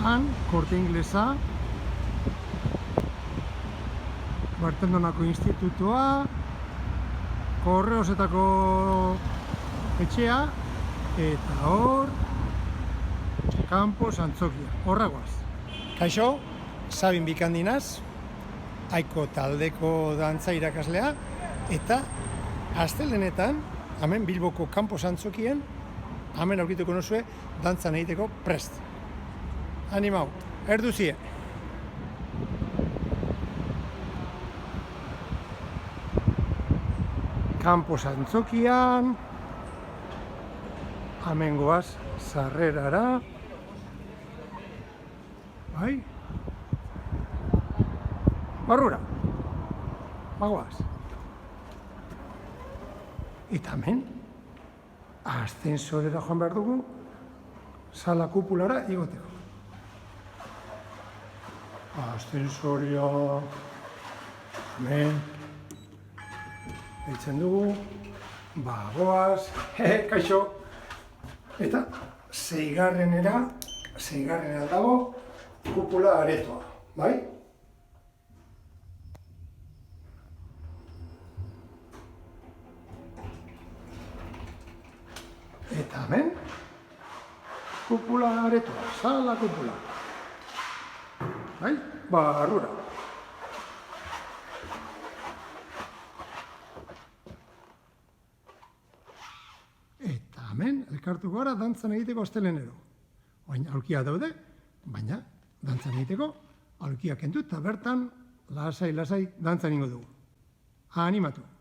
Han, Korte Inglesa, Bartendonako institutua, Korreosetako etxea, eta hor, Kanpos Antzokia, horragoaz. Kaixo, Sabin Bikandinaz, Aiko taldeko dantza irakaslea, eta astelenetan, hemen Bilboko Kanpos Antzokien, hemen aurkituko nozue, dantzan egiteko prest. Animau, erduzie! Kanpos Antzokian, hemen goaz, sarrerara, bai? Barrura, bagoaz. Eta hemen, ascensorera joan behar dugu, sala kupulara igoteko. Ascensoria, hemen, eitzen dugu, bagoaz, kaixo. Eta, seigarrenera dago, kupula aretoa, bai? Eta hemen, kupula aretoa, sala kupula. Bai? Barrura. Eta hemen, elkartu gara dantzan egiteko astelenero. Baina aulkia daude, baina dantzan egiteko aulkia kendu eta bertan lasai dantzan ingo dugu. Animatu!